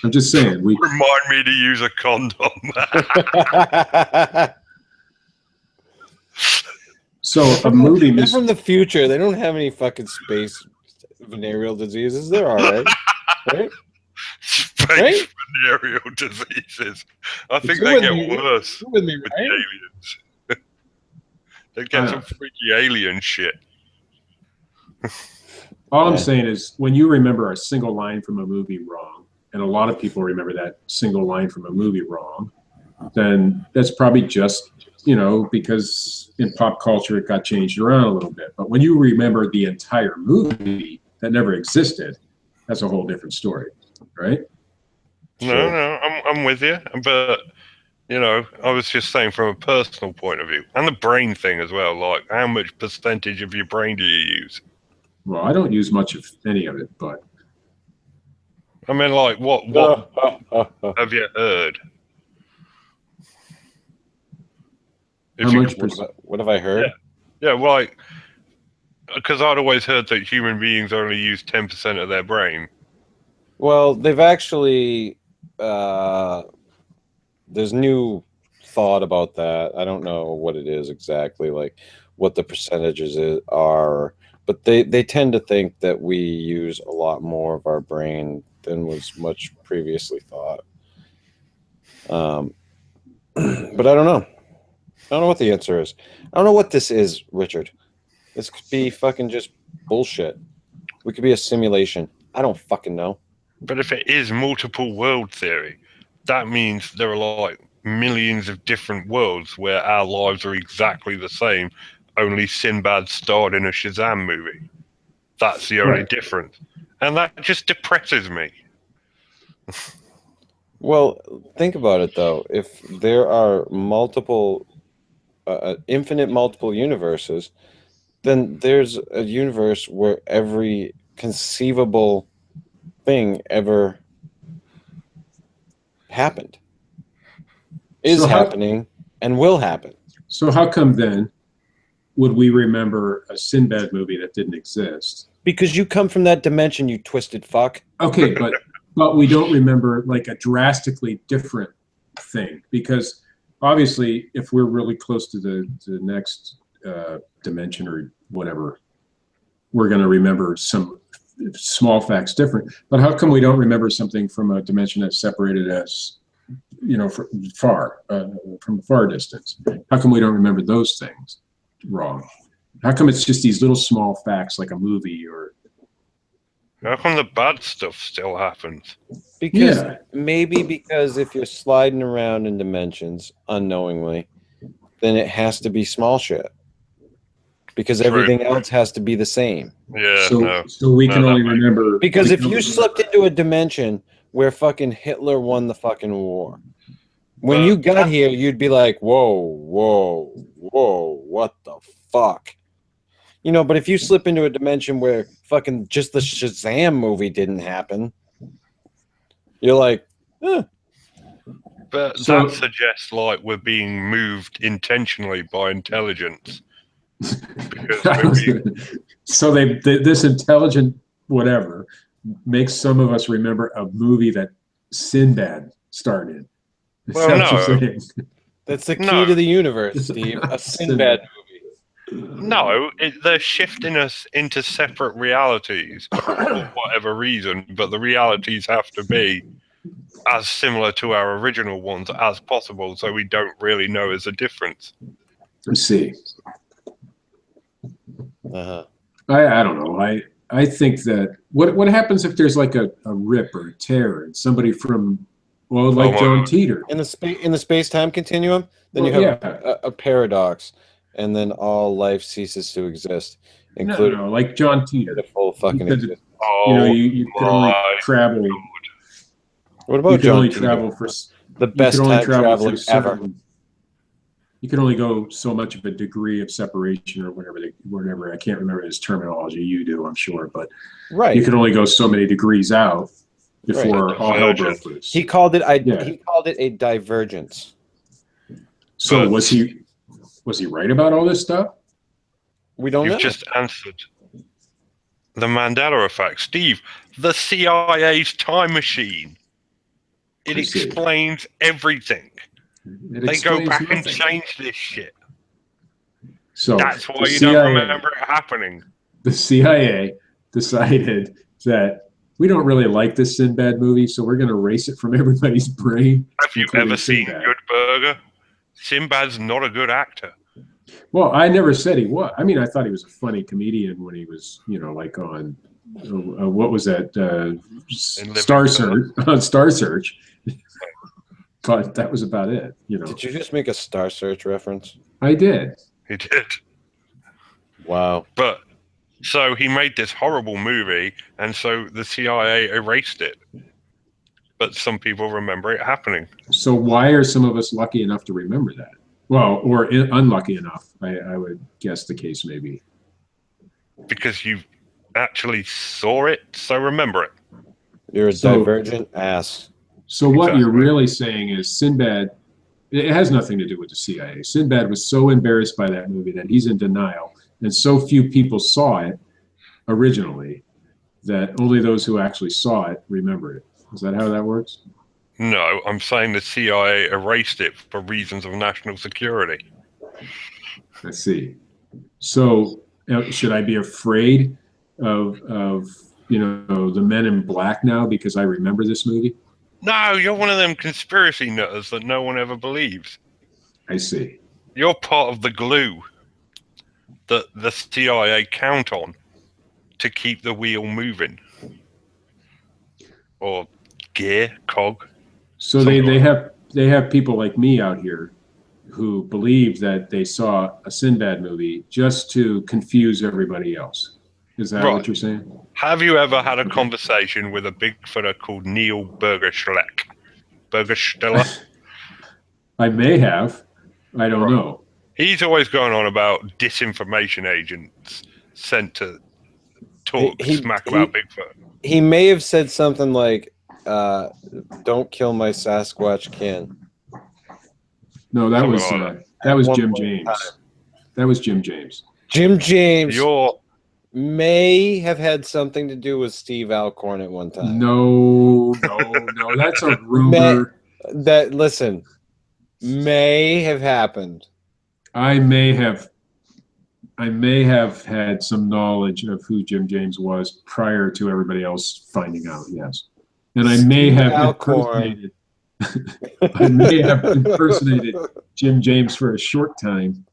I'm just saying, remind me to use a condom. So a movie they're from the future. They don't have any fucking space venereal diseases. They're all right. Right? Space venereal diseases. I think they get worse with me, with right? the aliens. They get some freaky alien shit. All I'm saying is, when you remember a single line from a movie wrong, and a lot of people remember that single line from a movie wrong, then that's probably just, because in pop culture it got changed around a little bit. But when you remember the entire movie that never existed, that's a whole different story, right? No, I'm with you. But, I was just saying from a personal point of view, and the brain thing as well, like how much percentage of your brain do you use? Well, I don't use much of any of it, but I mean, like, what have you heard? What have I heard? Yeah, well, like, because I'd always heard that human beings only use 10% of their brain. Well, they've actually there's new thought about that. I don't know what it is exactly, like what the percentages are, but they tend to think that we use a lot more of our brain than was much previously thought. But I don't know. I don't know what the answer is. I don't know what this is, Richard. This could be fucking just bullshit. We could be a simulation. I don't fucking know. But if it is multiple world theory, that means there are like millions of different worlds where our lives are exactly the same, only Sinbad starred in a Shazam movie. That's the only difference. And that just depresses me. Well, think about it, though. If there are multiple, infinite multiple universes, then there's a universe where every conceivable thing ever happened, is happening, and will happen. So how come then would we remember a Sinbad movie that didn't exist? Because you come from that dimension, you twisted fuck. Okay, but we don't remember like a drastically different thing, because obviously if we're really close to the next dimension or whatever, we're going to remember some small facts different. But how come we don't remember something from a dimension that's separated us, from far distance? How come we don't remember those things wrong? How come it's just these little small facts like a movie? Or how come the bad stuff still happens? Because because if you're sliding around in dimensions unknowingly, then it has to be small shit. Because everything else has to be the same. Yeah. So we can only remember. Because if you slipped into a dimension where fucking Hitler won the fucking war, when you got here, you'd be like, whoa, what the fuck? But if you slip into a dimension where fucking just the Shazam movie didn't happen, you're like, eh. But that suggests like we're being moved intentionally by intelligence. So this intelligent whatever makes some of us remember a movie that Sinbad starred in. Well, no. That's the key to the universe, Steve. A Sinbad movie. No, they're shifting us into separate realities for whatever reason, but the realities have to be as similar to our original ones as possible, so we don't really know there's a difference. Let's see. Uh-huh. I don't know. I think that what happens if there's like a rip or a tear and somebody from John Teeter in the space-time continuum, then you have a paradox, and then all life ceases to exist, including like John Teeter. The full fucking existence. You can only travel. What about John Teeter? Travel for the best time traveling ever? You can only go so much of a degree of separation or whatever. I can't remember his terminology. You do, I'm sure, but you can only go so many degrees out before all hell broke loose. He called it a divergence. So was he right about all this stuff? We don't know. You've just answered the Mandela Effect, Steve. The CIA's time machine. It explains everything. They go back and change this shit. So that's why you don't remember it happening. The CIA decided that we don't really like this Sinbad movie, so we're going to erase it from everybody's brain. Have you ever seen Good Burger? Sinbad's not a good actor. Well, I never said he was. I mean, I thought he was a funny comedian when he was, like on what was that? Star Search. But that was about it, Did you just make a Star Search reference? I did. He did. Wow. But so he made this horrible movie, and so the CIA erased it. But some people remember it happening. So why are some of us lucky enough to remember that? Well, or unlucky enough, I would guess the case may be. Because you actually saw it, so remember it. You're a divergent ass. So what you're really saying is Sinbad, it has nothing to do with the CIA. Sinbad was so embarrassed by that movie that he's in denial, and so few people saw it originally that only those who actually saw it remember it. Is that how that works? No, I'm saying the CIA erased it for reasons of national security. I see. So should I be afraid of the Men in Black now because I remember this movie? No, you're one of them conspiracy nutters that no one ever believes. I see. You're part of the glue that the CIA count on to keep the wheel moving. Or gear, cog. So they have people like me out here who believe that they saw a Sinbad movie just to confuse everybody else. Is that what you're saying? Have you ever had a conversation with a Bigfooter called Neil Burgersteller? I may have. I don't know. He's always going on about disinformation agents sent to talk smack about Bigfoot. He may have said something like, don't kill my Sasquatch kin. No, that was Jim James. That was Jim James. Jim James You're may have had something to do with Steve Alcorn at one time. No. That's a rumor. Listen, may have happened. I may have had some knowledge of who Jim James was prior to everybody else finding out. Yes, and I may have impersonated. I may have impersonated Jim James for a short time,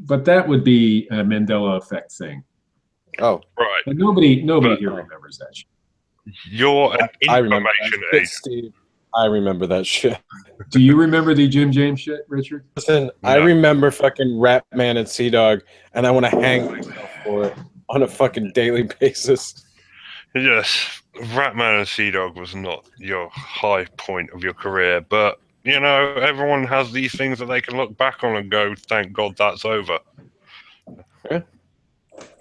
but that would be a Mandela Effect thing. Oh, right. But nobody here remembers that shit. You're an I remember information that, agent. Steve. I remember that shit. Do you remember the Jim James shit, Richard? Listen, I remember fucking Ratman and Sea Dog, and I want to hang myself for it on a fucking daily basis. Yes, Ratman and Sea Dog was not your high point of your career, but you know, everyone has these things that they can look back on and go, "Thank God that's over." Yeah.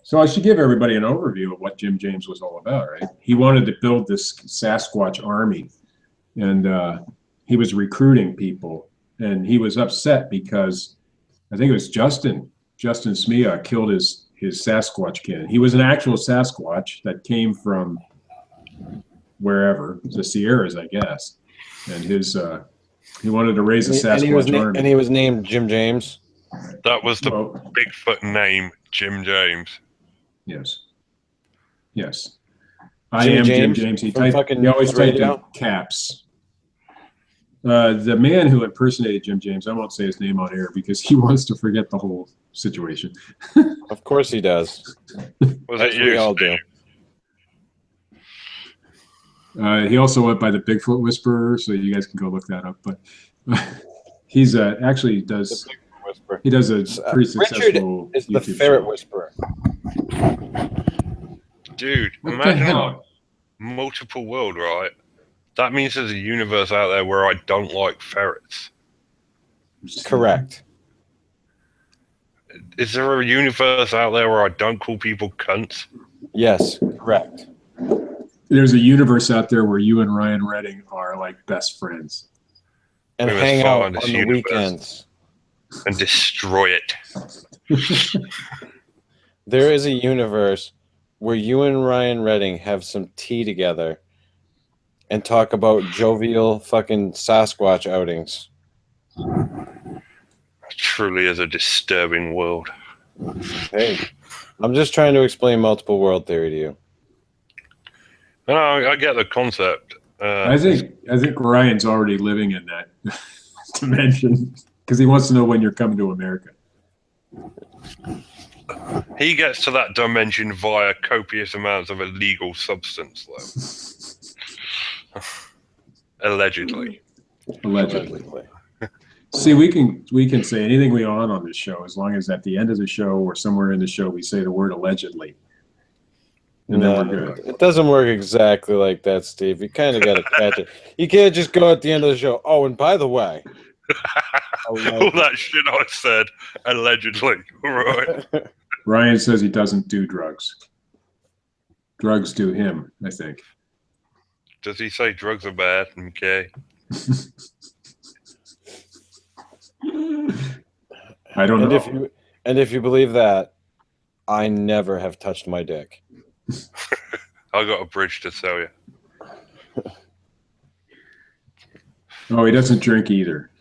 So I should give everybody an overview of what Jim James was all about, right? He wanted to build this Sasquatch army, and he was recruiting people, and he was upset because I think it was Justin Smia killed his Sasquatch kid. He was an actual Sasquatch that came from wherever, the Sierras, I guess, and he wanted to raise a Sasquatch army. And he was named Jim James. That was the Bigfoot name, Jim James. Yes. I am Jim James. He always typed in caps. The man who impersonated Jim James, I won't say his name on air because he wants to forget the whole situation. Of course he does. Was it you? We all do. He also went by the Bigfoot Whisperer, so you guys can go look that up. But he's actually does. He does a pretty successful. Richard is the YouTube Ferret show. Whisperer. Dude, What the imagine hell? multiple world, right? That means there's a universe out there where I don't like ferrets. Correct. Is there a universe out there where I don't call people cunts? Yes, correct. There's a universe out there where you and Ryan Redding are like best friends. And We must hang out on find this the universe. weekends. And destroy it. There is a universe where you and Ryan Redding have some tea together and talk about jovial fucking Sasquatch outings. It truly is a disturbing world. Hey, I'm just trying to explain multiple world theory to you. No, I get the concept. I think Ryan's already living in that dimension because he wants to know when you're coming to America. He gets to that dimension via copious amounts of illegal substance, though. Allegedly. See, we can say anything we want on this show as long as at the end of the show or somewhere in the show we say the word allegedly. And then we're good. It doesn't work exactly like that, Steve. You kind of got to catch it. You can't just go at the end of the show. Oh, and by the way, all that shit I said, allegedly. Right. Ryan says he doesn't do drugs. Drugs do him, I think. Does he say drugs are bad? Okay. I don't know. And if you believe that, I never have touched my dick. I got a bridge to sell you. Oh, he doesn't drink either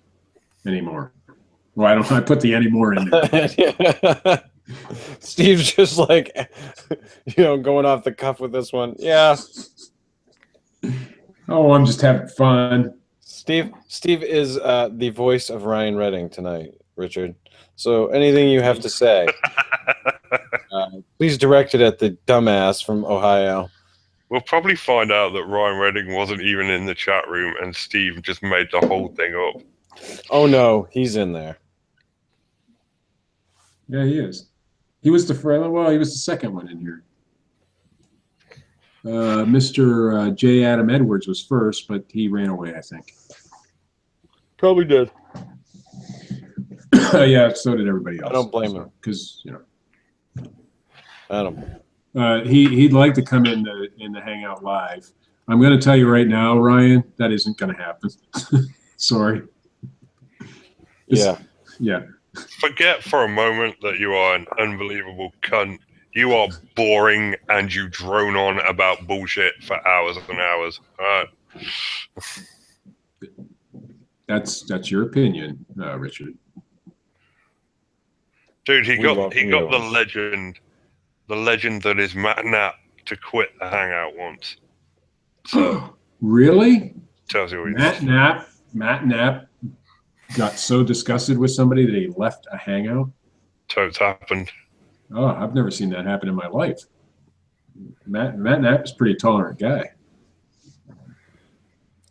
anymore. Well, I put the anymore in there. Steve's just like, going off the cuff with this one. Yeah. Oh, I'm just having fun. Steve is the voice of Ryan Redding tonight, Richard. So anything you have to say, please direct it at the dumbass from Ohio. We'll probably find out that Ryan Redding wasn't even in the chat room and Steve just made the whole thing up. Oh, no, he's in there. Yeah, he is. He was he was the second one in here. Mr. J. Adam Edwards was first, but he ran away, I think. Probably did. Yeah, so did everybody else. I don't blame him. Because, I don't. He'd like to come in the Hangout Live. I'm going to tell you right now, Ryan, that isn't going to happen. Sorry. Yeah. Yeah. Forget for a moment that you are an unbelievable cunt. You are boring and you drone on about bullshit for hours and hours. That's your opinion, Richard. Dude, he We got welcome yours. the legend that is Matt Knapp to quit the hangout once. So Really? tells you what Matt Knapp got so disgusted with somebody that he left a hangout. totes happened. Oh, I've never seen that happen in my life. Matt Knapp is a pretty tolerant guy.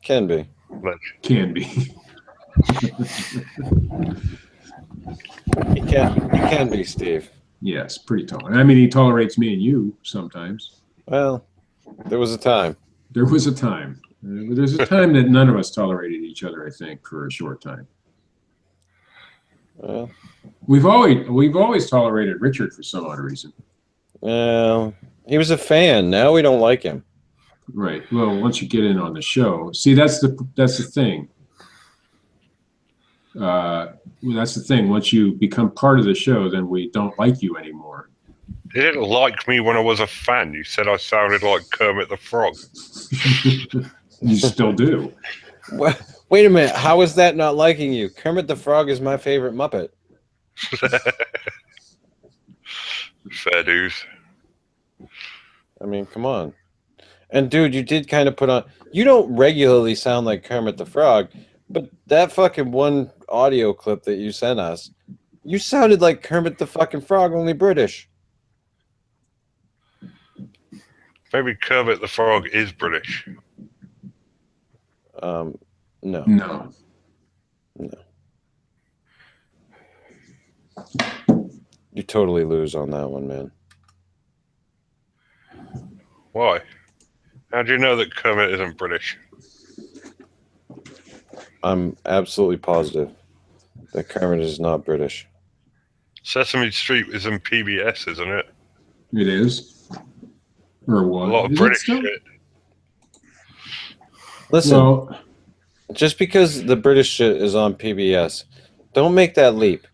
Can be. Can be. He can be, Steve. Yes, pretty tolerant. I mean, he tolerates me and you sometimes. Well, there was a time. There was a time. There's a time that none of us tolerated each other, I think, for a short time. Well, We've always tolerated Richard for some odd reason. he was a fan. Now we don't like him. Right. Well, once you get in on the show, see, that's the thing. That's the thing. Once you become part of the show, then we don't like you anymore. You didn't like me when I was a fan. You said I sounded like Kermit the Frog. You still do. Wait a minute. How is that not liking you? Kermit the Frog is my favorite Muppet. Fair dues. I mean, come on. And dude, you did kind of put on. You don't regularly sound like Kermit the Frog, but that fucking one audio clip that you sent us, you sounded like Kermit the fucking Frog, only British. Maybe Kermit the Frog is British. No. No. You totally lose on that one, man. Why? How do you know that Kermit isn't British? I'm absolutely positive that Kermit is not British. Sesame Street is in PBS, isn't it? It is. Or A what? lot of Is it British still? shit. Listen, Well, just because the British shit is on PBS, don't make that leap.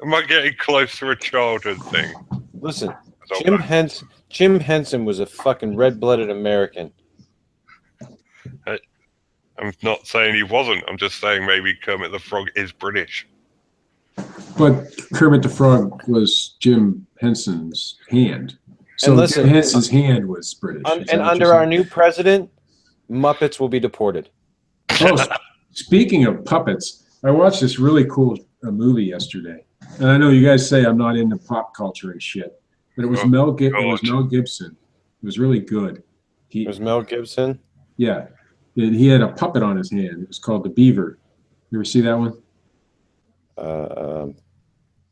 Am I getting close to a childhood thing? Listen, That's all Jim Henson was a fucking red-blooded American. I'm not saying he wasn't. I'm just saying maybe Kermit the Frog is British. but Kermit the Frog was Jim Henson's hand. So And listen, Jim Henson's hand was British. Is that And what under you're our saying? new president, Muppets will be deported. Oh, speaking of puppets, I watched this really cool movie yesterday. And I know you guys say I'm not into pop culture and shit, but it was Oh, Mel God. Gibson. It was really good. It was Mel Gibson. Yeah, he had a puppet on his hand. It was called the Beaver. You ever see that one?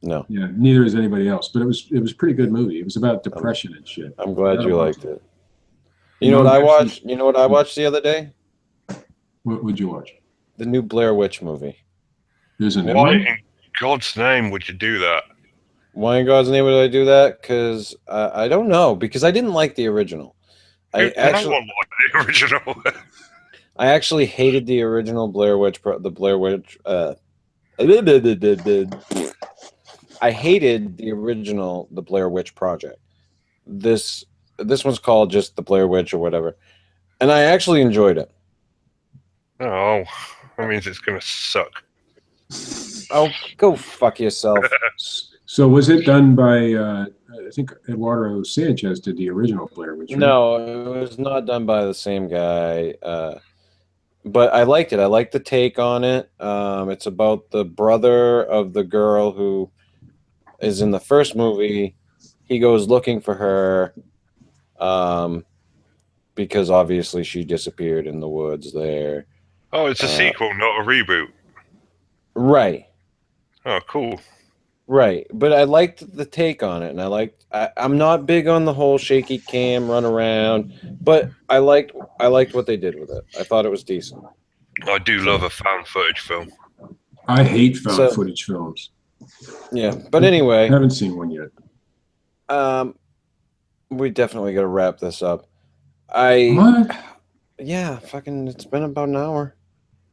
No. Yeah, neither is anybody else. But it was a pretty good movie. It was about depression and shit. I'm glad you liked it. You Mel know what I Gibson- watched? You know what I watched the other day? What would you watch? The new Blair Witch movie. There's a new Why one. in God's name would you do that? Why in God's name would I do that? Because I don't know. Because I didn't like the original. No one liked the original. I actually hated the original Blair Witch. The Blair Witch. I hated the original, the Blair Witch Project. This one's called just the Blair Witch or whatever, and I actually enjoyed it. Oh, that means it's gonna suck. Oh, go fuck yourself. So was it done by? I think Eduardo Sanchez did the original Blair Witch. Right? No, it was not done by the same guy. But I liked it. I liked the take on it. It's about the brother of the girl who is in the first movie. He goes looking for her because obviously she disappeared in the woods there. Oh, it's a sequel, not a reboot. Right. Oh, cool. Right. But I liked the take on it, and I'm not big on the whole shaky cam run around, but I liked what they did with it. I thought it was decent. I do love a found footage film. I hate found footage films. Yeah. But anyway, I haven't seen one yet. we definitely got to wrap this up. Yeah, fucking it's been about an hour.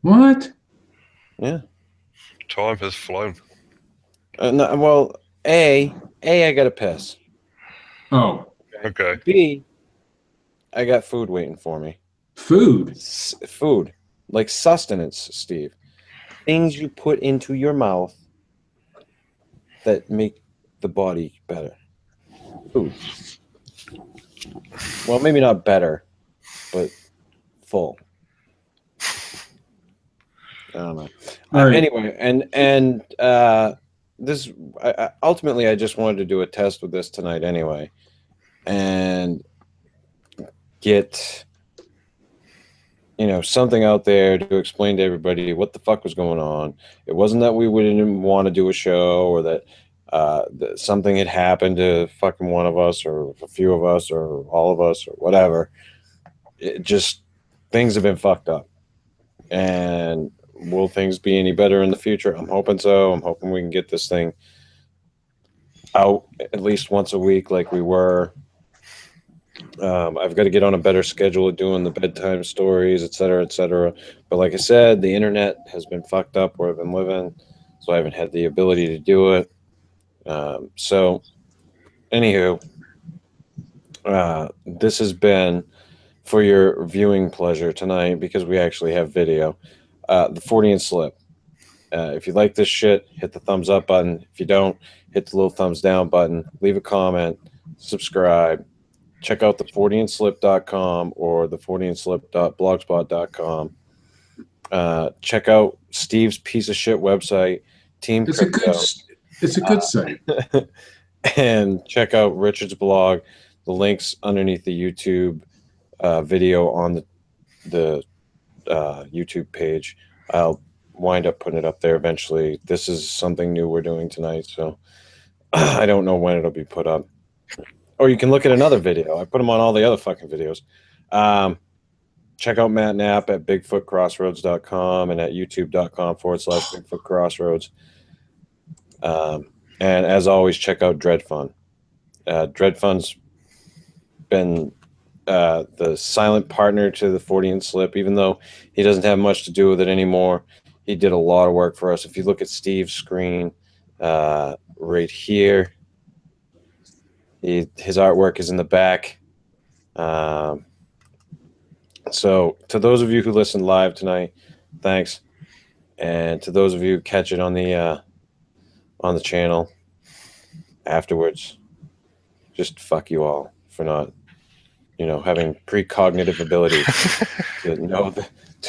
What? Yeah. Time has flown. No, well, I gotta piss. Oh, Okay. B, I got food waiting for me. food. Food, like sustenance, Steve. Things you put into your mouth that make the body better. Food. Well, maybe not better, but full. I don't know. All right. Anyway, and this ultimately, I just wanted to do a test with this tonight anyway, and get something out there to explain to everybody what the fuck was going on. It wasn't that we didn't want to do a show or that something had happened to fucking one of us or a few of us or all of us or whatever. It just, things have been fucked up. And will things be any better in the future? I'm hoping so. I'm hoping we can get this thing out at least once a week like we were. I've got to get on a better schedule of doing the bedtime stories, et cetera, et cetera. But like I said, the internet has been fucked up where I've been living, so I haven't had the ability to do it. So, anywho, this has been for your viewing pleasure tonight because we actually have video. The Fortean Slip. If you like this shit, hit the thumbs up button. If you don't, hit the little thumbs down button. Leave a comment. Subscribe. Check out the ForteanSlip.com or the ForteanSlip.blogspot.com. Check out Steve's piece of shit website, Team Crypto. It's a good site. And check out Richard's blog. The link's underneath the YouTube video on the YouTube page. I'll wind up putting it up there eventually. This is something new we're doing tonight, so I don't know when it'll be put up. Or you can look at another video. I put them on all the other fucking videos. Check out Matt Knapp at bigfootcrossroads.com and at youtube.com/bigfootcrossroads. And as always, check out Dred Funn. Dred Funn's been the silent partner to the Fortean Slip, even though he doesn't have much to do with it anymore. He did a lot of work for us. If you look at Steve's screen right here, his artwork is in the back. So to those of you who listen live tonight, thanks. And to those of you who catch it on the channel afterwards, just fuck you all for not, having precognitive ability to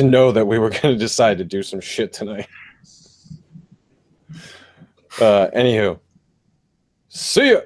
know that we were going to decide to do some shit tonight. Anywho, see ya.